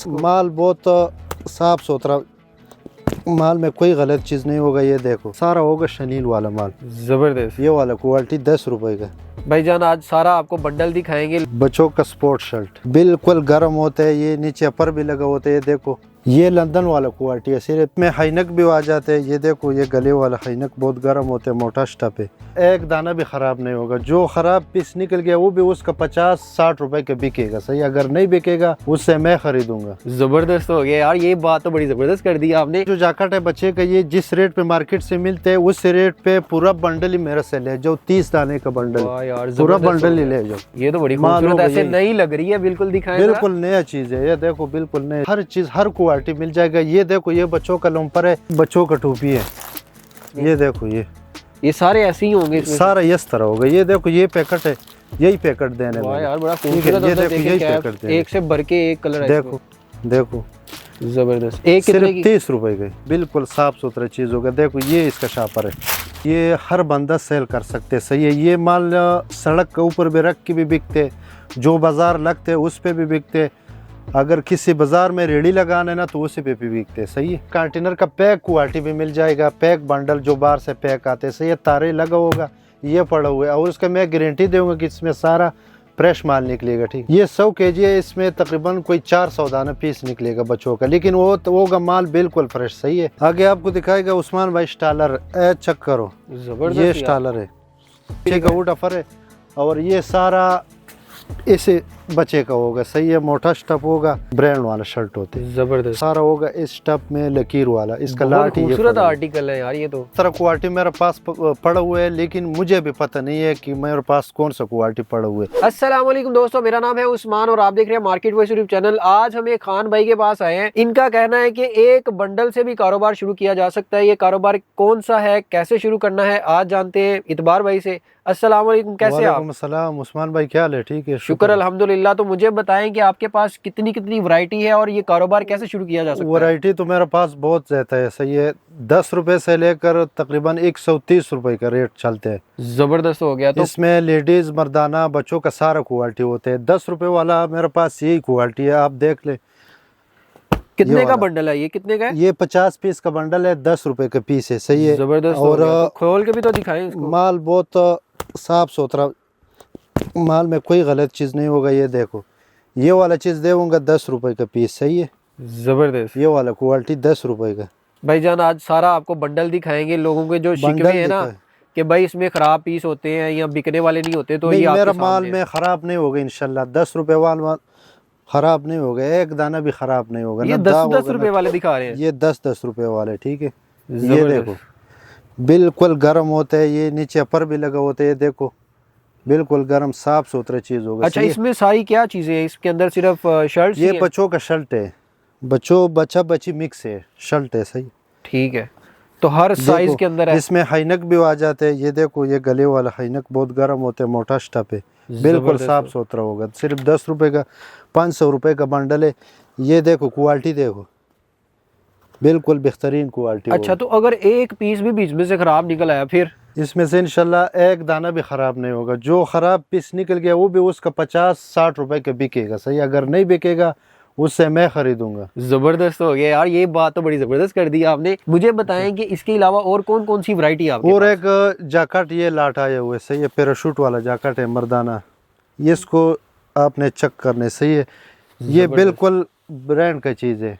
माल बहुत साफ सुथरा माल में कोई गलत चीज़ नहीं होगा। ये देखो सारा होगा शनील वाला माल, जबरदस्त। ये वाला क्वालिटी 10 रुपए का। भाईजान आज सारा आपको बंडल दिखाएंगे। बच्चों का स्पोर्ट शर्ट बिल्कुल गर्म होता है, ये नीचे अपर भी लगा होता है। ये देखो ये लंदन वाला क्वालिटी है, सिर्फ में हाइनक भी आ जाते हैं। ये देखो ये गले वाला हाइनक बहुत गर्म होते हैं, मोटा स्टफ है, एक दाना भी खराब नहीं होगा। जो खराब पीस निकल गया वो भी उसका 50-60 रुपए का बिकेगा, सही। अगर नहीं बिकेगा उससे मैं खरीदूंगा। जबरदस्त हो गया यार, ये बात तो बड़ी जबरदस्त कर दी आपने। जो जैकेट है बच्चे का, ये जिस रेट पे मार्केट से मिलते हैं उस रेट पे पूरा बंडल ही मेरे से ले जाओ। 30 दाने का बंडल, पूरा बंडल ही ले जाओ। ये तो बड़ी खूबसूरत, ऐसे नई लग रही है, बिल्कुल दिखाएं। बिल्कुल नया चीज है, ये देखो बिल्कुल नया, हर चीज हर क्वालिटी मिल जाएगा। ये देखो ये बच्चों का लंपर है, बच्चों का टोपी है। ये देखो ये सारे ऐसे ही होंगे, सारा इस तरह होगा। ये देखो ये पैकेट है, यही पैकेट देने वाह यार बड़ा खूबसूरत। ये देखो यही पैकेट देने, एक से भर के एक कलर है। देखो देखो जबरदस्त। एक सिर्फ 30 रुपए का, बिल्कुल साफ सुथरा चीज होगा। देखो ये इसका शापर है, ये हर बंदा सेल कर सकते, सही है। ये माल सड़क के ऊपर भी रख के भी बिकते, जो बाजार लगते उस पे भी बिकते। अगर किसी बाजार में रेडी लगाना है ना तो उसी पे भी बिकते, सही है। कंटेनर का पैक क्वालिटी भी मिल जाएगा, पैक बंडल जो बाहर से पैक आते, सही है। तारे लगा होगा, ये पड़ा हुआ है, और उसका मैं गारंटी दूंगा कि इसमें सारा फ्रेश माल निकलेगा, ठीक। ये 100 kg है, इसमें तकरीबन कोई 400 दाना पीस निकलेगा बच्चों का, लेकिन वो तो होगा माल बिल्कुल फ्रेश, सही है। आगे आपको दिखाएगा उस्मान भाई स्टालर, चेक करो, ये स्टालर है, पीछे का वुड अफर है, और ये सारा इसे बच्चे का होगा, सही है। मोटा स्टफ होगा, ब्रांड वाला शर्ट होते हैं, जबरदस्त। सारा होगा इस स्टफ में लकीर वाला। इसका लाट खूबसूरत आर्टिकल है यार, ये तो तरह क्वालिटी मेरे पास पड़ा हुआ है, लेकिन मुझे भी पता नहीं है कि मेरे पास कौन सा क्वालिटी पड़ा हुआ है। अस्सलाम वालेकुम दोस्तों, मेरा नाम है उस्मान और आप देख रहे हैं मार्केट वॉइस यूट्यूब चैनल। आज हम एक खान भाई के पास आए हैं। इनका कहना है कि एक बंडल से भी कारोबार शुरू किया जा सकता है। ये कारोबार कौन सा है, कैसे शुरू करना है, आज जानते हैं इतबार भाई से। अस्सलाम वालेकुम, कैसे आप? अस्सलाम उस्मान भाई, क्या हाल है? ठीक है, शुक्र अल्हम्दुलिल्लाह। तो मुझे बताएं कि आपके पास कितनी कितनी वैरायटी है और ये कारोबार कैसे शुरू किया जा सकता है? वैरायटी तो मेरे पास बहुत ज्यादा है, सही है। 10 रुपए से लेकर तकरीबन 130 रुपए का रेट चलते हैं। जबरदस्त हो गया। तो इसमें लेडीज मर्दाना बच्चों का सारा क्वालिटी होते हैं। 10 रुपए वाला मेरे पास यही क्वालिटी है, आप देख ले। कितने का बंडल है ये, कितने का है? ये 50 पीस का बंडल है, 10 रुपए का पीस है, सही है। जबरदस्त। और तो खोल के भी तो दिखाएं इसको। माल बहुत साफ सुथरा माल में कोई गलत चीज नहीं होगा। ये देखो ये वाला चीज देऊंगा 10 रुपए का पीस, सही है। जबरदस्त। ये वाला क्वालिटी 10 रुपए का। भाईजान आज सारा आपको बंडल दिखाएंगे। लोगों के जो शिकवे है ना कि भाई इसमें खराब पीस होते हैं या बिकने वाले नहीं होते, तो ये मेरा माल में खराब नहीं होगा इंशाल्लाह। 10 रुपए वाला खराब नहीं होगा, एक दाना भी खराब नहीं होगा। ये 10-10 रुपए वाले दिखा रहे हैं, ये 10-10 रुपए वाले, ठीक है। ये देखो बिल्कुल गर्म होता है, ये नीचे अपर भी लगा होता है। ये देखो बिल्कुल गर्म साफ सुथरा चीज होगा। अच्छा, इसमें सारी क्या चीजें हैं? इसके अंदर सिर्फ शर्ट? ये बच्चों का शर्ट है, बच्चा बच्ची मिक्स है, शर्ट है, सही। ठीक है, तो हर साइज के अंदर है। इसमें हाइनक भी आ जाते हैं। ये देखो ये गले वाला हाइनक बहुत गर्म होते हैं, मोटा स्टफ है, बिल्कुल साफ सुथरा होगा। सिर्फ 10 रुपए का 500 रुपए का बंडल है। ये देखो क्वालिटी देखो, बिल्कुल बेहतरीन क्वालिटी। अच्छा, तो अगर एक पीस भी बीच में से खराब निकल आया फिर? इसमें से इंशाल्लाह एक दाना भी खराब नहीं होगा। जो खराब पीस निकल गया वो भी उसका 50-60 रुपए का बिकेगा, सही। अगर नहीं बिकेगा उससे मैं खरीदूंगा। जबरदस्त हो गया यार, ये बात तो बड़ी जबरदस्त कर दी आपने। मुझे बताएं कि इसके अलावा और कौन कौन सी वैरायटी आपके और पास? एक जैकेट ये लाट आया हुआ है, सही है। पैराशूट वाला जैकेट है मर्दाना, ये इसको आपने चेक करने, सही है। ये बिल्कुल ब्रांड का चीज है।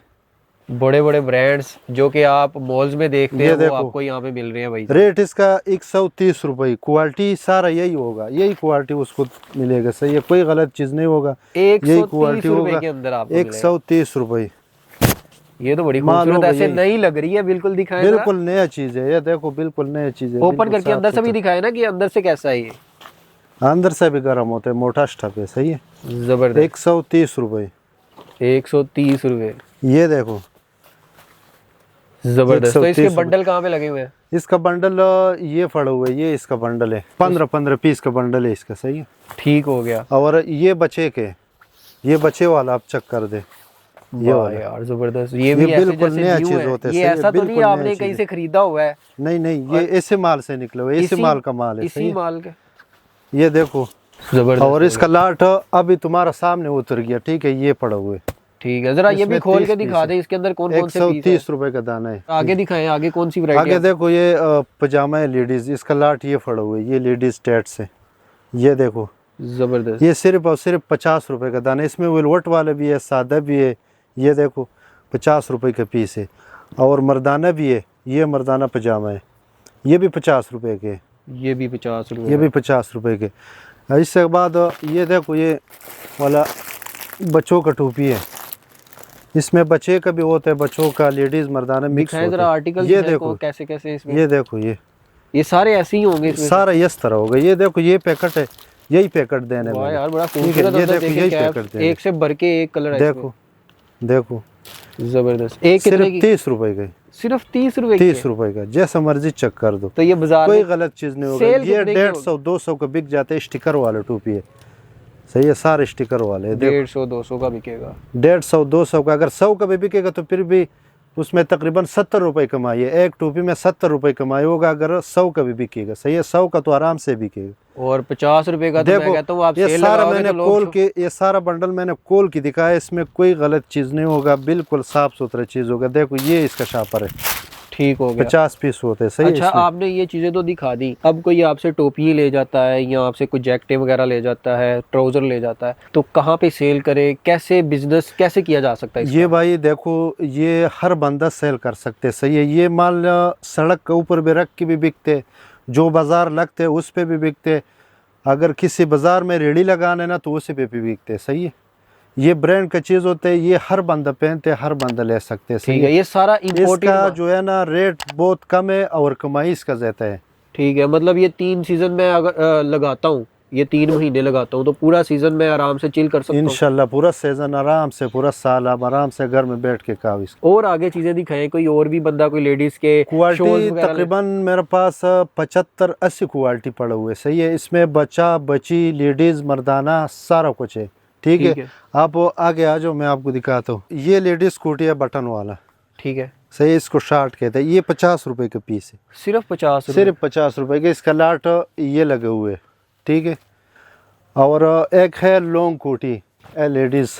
बड़े बड़े ब्रांड्स जो कि आप मॉल्स में देखते हैं वो आपको यहाँ पे मिल रहे हैं भाई। रेट इसका 130 रुपए। क्वालिटी सारा यही होगा, यही क्वालिटी उसको मिलेगा, सही है। कोई गलत चीज नहीं होगा, यही क्वालिटी होगा। 130 रुपए। ये तो बड़ी खूबसूरत, ऐसे नई लग रही है, बिल्कुल दिखाएं। बिल्कुल नया चीज है, ये देखो बिल्कुल नया चीज है। ओपन करके अंदर से भी दिखाए ना कि अंदर से कैसा है ये। अंदर से भी गर्म होता है, मोटा स्टफ है, सही है। जबरदस्त। 130 रुपए। 130 रुपए। ये देखो जबरदस्त। तो इसके बंडल कहाँ पे लगे हुए हैं? इसका बंडल ये पड़ा हुआ है, ये इसका बंडल है। 15-15 पीस का बंडल है इसका, सही है। ठीक हो गया। और ये बच्चे के, ये बच्चे वाला आप चेक कर दे। ये वाला यार जबरदस्त। ये भी बिल्कुल नया चीज होता है। ये ऐसा तो नहीं आपने कहीं से खरीदा हुआ है? नहीं, ये ऐसे माल से निकला हुआ है, इसी माल का माल है, इसी माल का। ये देखो जबरदस्त। और इसका लाट अभी तुम्हारा सामने उतर गया, ठीक है। ये पड़ा हुआ है, ठीक है, जरा ये भी इसमें खोल 30 के दिखा पीस दे, इसके अंदर कौन कौन से पीस 130 रुपए का दाना है। आगे दिखाएं, आगे कौन सी वैरायटी आगे देखो ये पजामा है लेडीज, इसका लाट ये फड़ा हुआ है, ये लेडीज टैट्स है। ये देखो जबरदस्त, ये सिर्फ और सिर्फ 50 रुपए का दाना है। इसमें वेलवेट वाला भी है, सादा भी है। ये देखो 50 रुपए का पीस है। और मर्दाना भी है, ये मर्दाना पजामा है, ये भी 50 रुपए के। ये भी 50 रुपए, ये भी 50 रुपए के। इसके बाद ये देखो ये वाला बच्चों का टोपी है, इसमें बच्चे का भी होता है, बच्चों का लेडीज मर्दाना मिक्स दिखाएं होता जरा है। आर्टिकल ये देखो कैसे कैसे इसमें, ये देखो ये सारे ऐसे ही होंगे इसमें सारा इस तरह होगा। ये देखो ये पैकेट है, यही पैकेट देने वाह वाले। यार बड़ा ठीक है, खूबसूरत ये अंदर देखो देखें यही कैप, पैकेट देने। एक से भर के एक कलर है देखो देखो इसमें। जबरदस्त, एक कितने सिर्फ की? 30 रुपए का, सिर्फ 30 रुपए 30 रुपए का, जैसा मर्जी चेक कर दो। तो ये बाजार कोई में गलत चीज नहीं होगा। सेल ये कितने की 150 200 का बिक जाते हैं, स्टिकर वाले टोपी है। सही है, सारे स्टिकर वाले हैं। देखो 150 200 का बिकेगा। 150 200 का, अगर 100 का भी बिकेगा तो फिर भी उसमें तकरीबन 70 रुपए कमाई है। एक टोपी में 70 रुपए कमाई होगा अगर 100 का भी बिकेगा। सही है, 100 का तो आराम से बिकेगा। और 50 रुपए का तो मैं देखो कहता हूँ आप ये सेल सारा लगाओगे मैंने तो लोग खोल के, ये सारा बंडल मैंने खोल के दिखाया, इसमें कोई गलत चीज नहीं होगा, बिल्कुल साफ सुथरा चीज होगा। देखो ये इसका शापर है, ठीक हो गया। 50 पीस होते हैं। सही है अच्छा इसमें। आपने ये चीजें तो दिखा दी, अब कोई आपसे टोपी ले जाता है या आपसे कोई जैकेटें वगैरह ले जाता है, ट्राउजर ले जाता है, तो कहाँ पे सेल करे, कैसे बिजनेस कैसे किया जा सकता है इसका? ये भाई देखो ये हर बंदा सेल कर सकते। सही है, ये माल सड़क के ऊपर भी रख के भी बिकते, जो बाजार लगते उस पे भी बिकते, अगर किसी बाजार में रेडी लगाना है ना तो उसी पे भी बिकते। सही है, ये ब्रांड का चीज होते है, ये हर बंदा पहनते, हर बंदा ले सकते हैं। ठीक है, ये सारा इम्पोर्टेड इसका जो है ना रेट बहुत कम है और कमाई इसका ज्यादा है। ठीक है, मतलब ये 3 सीजन में अगर लगाता हूँ, ये 3 महीने लगाता हूँ तो पूरा सीजन में आराम से चिल कर सकता हूँ। इंशाल्लाह पूरा सीजन आराम से, पूरा साल आप आराम से घर में बैठ के खाओ इसको। और आगे चीजें दिखाएं, कोई और भी बंदा कोई लेडीज के क्वालिटी तकरीबन मेरे पास 75-80 क्वालिटी पड़े हुए। सही है, इसमें बच्चा बच्ची लेडीज मर्दाना सारा कुछ है। ठीक है, आप आगे आ जाओ, मैं आपको दिखाता हूँ। ये लेडीज स्कूटी है बटन वाला। ठीक है, सही है, इसको शार्ट कहते हैं। ये 50 रुपए का पीस है, सिर्फ 50 सिर्फ 50 रुपए के। इसका लाट ये लगे हुए है। ठीक है, और एक है लॉन्ग कोटी लेडीज,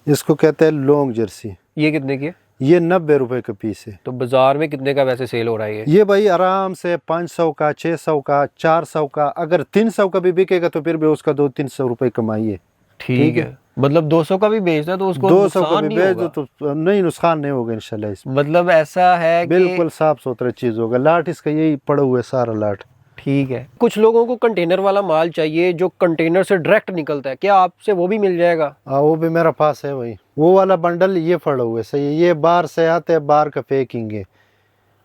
इसको कहते हैं लॉन्ग जर्सी। ये कितने की है? ये 90 रुपए का पीस है। तो बाजार में कितने का वैसे सेल हो रहा है ये भाई आराम से 500 का, 600 का, 400 का, अगर 300 का भी बिकेगा तो फिर भी उसका 200-300 रुपए कमाई है। ठीक है, मतलब 200 का भी बेचना तो उसको 200 का नुकसान भी नहीं बेच दो होगा। तो नहीं, नुकसान नहीं होगा इंशाल्लाह इसमें। मतलब ऐसा है कि बिल्कुल साफ सुथरा चीज होगा। लाट इसका यही पड़ा हुआ है सारा लाट। ठीक है, कुछ लोगों को कंटेनर वाला माल चाहिए जो कंटेनर से डायरेक्ट निकलता है, क्या आपसे वो भी मिल जाएगा? हाँ वो भी मेरा पास है भाई, वो वाला बंडल ये पड़ा हुआ है। सही है, ये बाहर से आते हैं, बाहर का पैकिंग है।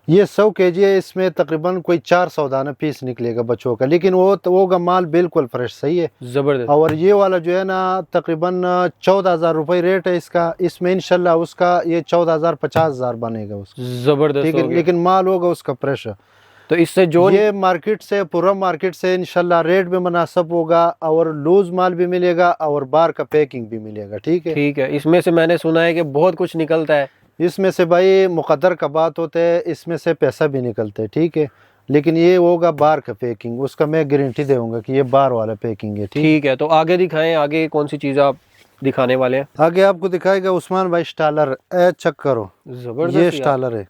ये 100 kg है, इसमें तकरीबन कोई 400 दाना पीस निकलेगा बच्चों का, लेकिन वो का माल बिल्कुल फ्रेश। सही है, जबरदस्त। और ये वाला जो है ना तकरीबन 14,000 रुपये रेट है इसका। इसमें इंशाल्लाह उसका ये 14,000 50,000 बनेगा उसका। जबरदस्त ठीक हो है, गया। लेकिन माल होगा उसका फ्रेश। तो इससे जो ये मार्केट से, पूरा मार्केट से इंशाल्लाह रेट भी मुनासिब होगा और लूज माल भी मिलेगा और बाहर का पैकिंग भी मिलेगा। ठीक है, ठीक है, इसमें से मैंने सुना है कि बहुत कुछ निकलता है। इसमें से भाई मुकद्दर का बात होता है, इसमें से पैसा भी निकलता है। ठीक है, लेकिन ये होगा बाहर का पैकिंग, उसका मैं गारंटी दूंगा कि ये बाहर वाला पैकिंग है। ठीक है, तो आगे दिखाएं, आगे कौन सी चीज़ आप दिखाने वाले हैं? आगे आपको दिखाएगा उस्मान भाई स्टालर। चेक करो, जबरदस्त ये स्टालर है,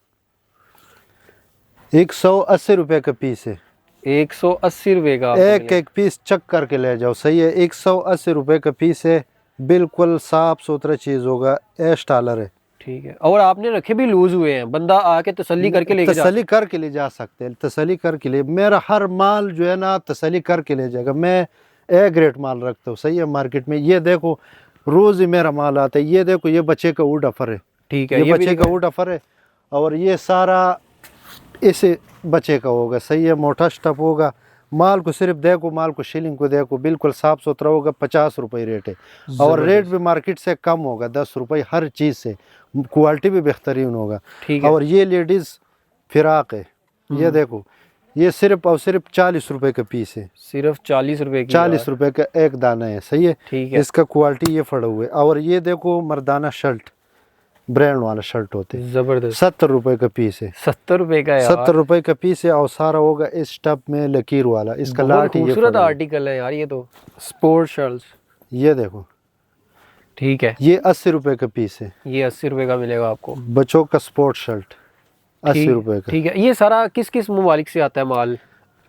180 रुपए का पीस है। 180 रुपए का एक एक पीस चेक करके ले जाओ। सही है, 180 रुपए का पीस है, बिल्कुल साफ सुथरा चीज होगा। स्टालर है। ठीक है, और आपने रखे भी लूज हुए हैं, बंदा आके तसल्ली करके लेके जा तसल्ली करके ले जा सकते हैं, तसल्ली करके ले। मेरा हर माल जो है ना तसल्ली करके ले जाएगा। मैं ए ग्रेड माल रखता हूँ। सही है, मार्केट में ये देखो रोज ही मेरा माल आता है। ये देखो ये बच्चे का वुड अफर है। ठीक है, ये बच्चे का वुड अफर है, और ये सारा इसे बच्चे का होगा। सही है, मोटा स्टफ होगा। माल को सिर्फ देखो, माल को शीलिंग को देखो, बिल्कुल साफ सुथरा होगा। 50 रुपए रेट है, और रेट भी मार्केट से कम होगा, 10 रुपए हर चीज से। क्वालिटी भी बेहतरीन होगा। ठीक है, और ये लेडीज फिराक है, ये देखो, ये सिर्फ और सिर्फ 40 रुपए का पीस है। सिर्फ 40 रुपए की। 40 रुपए का एक दाना है। सही है, ठीक है, इसका क्वालिटी ये फड़ा हुआ है। और ये देखो मर्दाना शर्ट, ब्रांड वाला शर्ट होते हैं, जबरदस्त। 70 रुपए का पीस है। 70 रुपए का यार, 70 रुपए का पीस है, और सारा होगा इस टब में लकीर वाला। इसका बहुत लाट ही ये खूबसूरत फड़ा हुआ है। आर्टिकल है यार, ये तो स्पोर्ट शर्ट्स। ये देखो, ठीक है, ये 80 रुपए का पीस है। ये 80 रुपए का मिलेगा आपको। बच्चों का स्पोर्ट शर्ट 80 रुपए का। ठीक है, ये सारा किस किस ममालिक से आता है माल?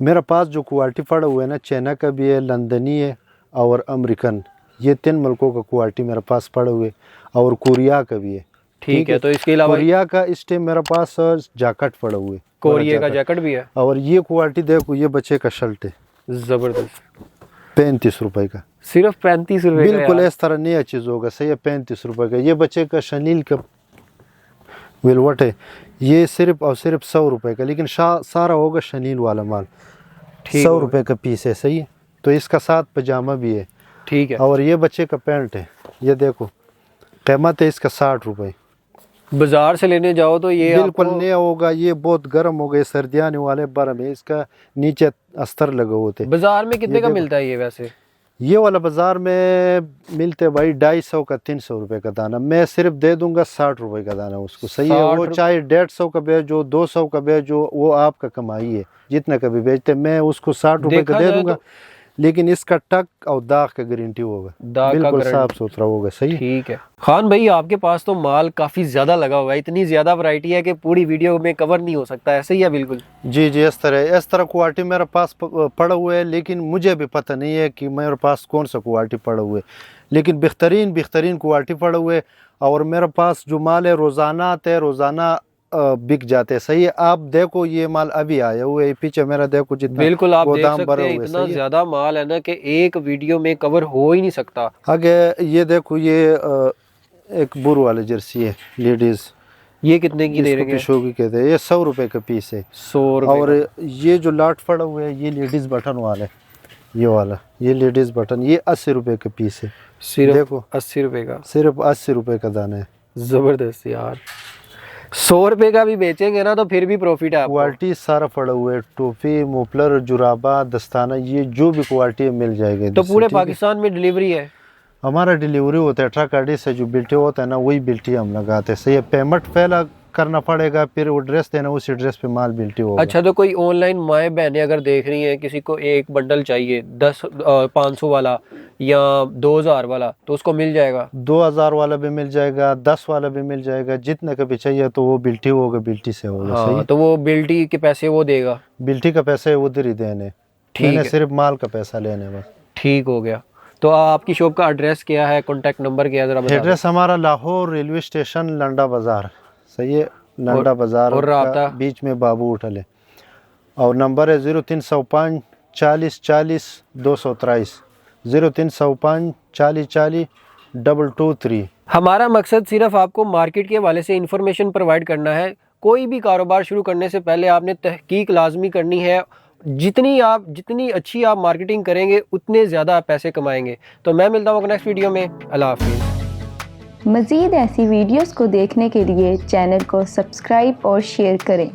मेरा पास जो क्वालिटी पड़ा हुआ है ना, चाइना का भी है, लंदनी है और अमेरिकन, ये 3 मुल्कों का क्वालिटी मेरे पास पड़ा हुआ है, और कोरिया का भी है। ठीक है, तो इसके अलावा कोरिया का इस टाइम मेरे पास जैकेट पड़ा हुआ है, कोरिया का जैकेट भी है। और ये क्वालिटी देखो, ये बच्चे का शर्ट है जबरदस्त, 35 रुपए का। सिर्फ 35 रुपए का? बिल्कुल यार, इस तरह नया चीज होगा, सही है, 35 रुपए का। ये बच्चे का शनील का वेलवेट है, ये सिर्फ और सिर्फ 100 रुपए का, लेकिन सारा होगा शनील वाला माल। 100 रुपए का पीस है, सही है। तो इसका साथ पजामा भी है। ठीक है, और ये बच्चे का पैंट है, ये देखो, कीमत है इसका 60 रुपए। बाजार से लेने जाओ तो ये बिल्कुल आपको नया होगा, ये बहुत गर्म हो गए, सर्दियाँ आने वाले बर्म है, इसका नीचे अस्तर लगे होते। बाजार में कितने ये का देखो। मिलता है ये वैसे? ये वाला बाजार में मिलते भाई 250 का 300 रुपए का दाना, मैं सिर्फ दे दूंगा 60 रुपए का दाना उसको, सही है। 60 वो चाहे 150 का बेचो, 200 का बेचो, वो आपका कमाई है, जितना का भी बेचते, मैं उसको 60 रुपए का देखा दे जाए दूंगा, लेकिन इसका टक और दाग का गारंटी होगा, दाग का बिल्कुल गारंटी। साफ सुथरा होगा, सही है। ठीक है खान भाई, आपके पास तो माल काफी ज्यादा लगा हुआ है, इतनी ज्यादा वैरायटी है कि पूरी वीडियो में कवर नहीं हो सकता, ऐसे ही है? बिल्कुल जी जी, इस तरह क्वालिटी मेरे पास पड़ा हुआ है, लेकिन मुझे भी पता नहीं है कि मेरे पास कौन सा क्वालिटी पड़ा हुआ है, लेकिन बेहतरीन क्वालिटी पड़ा हुआ है। और मेरे पास जो माल है रोज़ाना आता है, रोज़ाना बिक जाते हैं, सही है। आप देखो, ये माल अभी आया हुआ है, पीछे मेरा देखो जितना बिल्कुल, आप देख गोदाम सकते भरा हैं हुआ है, इतना सही है। ज्यादा माल है ना कि एक वीडियो में कवर हो ही नहीं सकता। आगे ये देखो, ये एक बुर वाली जर्सी है लेडीज, ये कितने की दे रहे हैं? पिशोगी कहते हैं, ये 100 रुपए का पीस है। 100 रुपए और ये जो लाट पड़ा हुआ है, ये लेडीज बटन वाला है, ये वाला, ये लेडीज बटन, ये 80 रुपए का पीस है। सिर्फ देखो 80 रुपए का, सिर्फ 80 रुपए का दाना है। जबरदस्त यार। 100 रुपए का भी बेचेंगे ना तो फिर भी प्रॉफिट है आपको। क्वालिटी सारा पड़ा हुआ है, टोपी, मुफलर, जुराबा, दस्ताना, ये जो भी क्वालिटी है मिल जाएगी। तो पूरे पाकिस्तान में डिलीवरी है? हमारा डिलीवरी होता है, ट्रक गाड़ी से जो बिल्टी होता है ना, वही बिल्टी हम लगाते हैं, सही है। पेमेंट पहला करना पड़ेगा, फिर वो ड्रेस देना, उसी ड्रेस पे माल बिल्टी होगा। अच्छा, तो कोई ऑनलाइन माएँ बहनें अगर देख रही हैं, किसी को एक बंडल चाहिए 500 वाला या 2000 वाला, तो उसको मिल जाएगा? 2000 वाला भी मिल जाएगा, 10 वाला भी मिल जाएगा, जितने का भी चाहिए, तो वो बिल्टी होगा, बिल्टी से होगा। हाँ, सही, तो वो बिल्टी के पैसे वो देगा? बिल्टी का पैसा है उधर ही देने, ठीक है, सिर्फ माल का पैसा लेने बस। ठीक हो गया। तो आपकी शॉप का एड्रेस क्या है, कॉन्टैक्ट नंबर क्या है, जरा बता दें। एड्रेस हमारा लाहौर रेलवे स्टेशन, लंडा बाजार, सही है, लंडा बाजार और राब्ता? बीच में बाबू होटल है, और नंबर है 0305 40 40 223, 0305 40 40 223। हमारा मकसद सिर्फ आपको मार्केट के हवाले से इंफॉर्मेशन प्रोवाइड करना है। कोई भी कारोबार शुरू करने से पहले आपने तहकीक लाजमी करनी है। जितनी अच्छी आप मार्केटिंग करेंगे, उतने ज़्यादा आप पैसे कमाएंगे। तो मैं मिलता हूँ नेक्स्ट वीडियो में। अल्लाह हाफिज़। मज़ीद ऐसी वीडियोस को देखने के लिए चैनल को सब्सक्राइब और शेयर करें।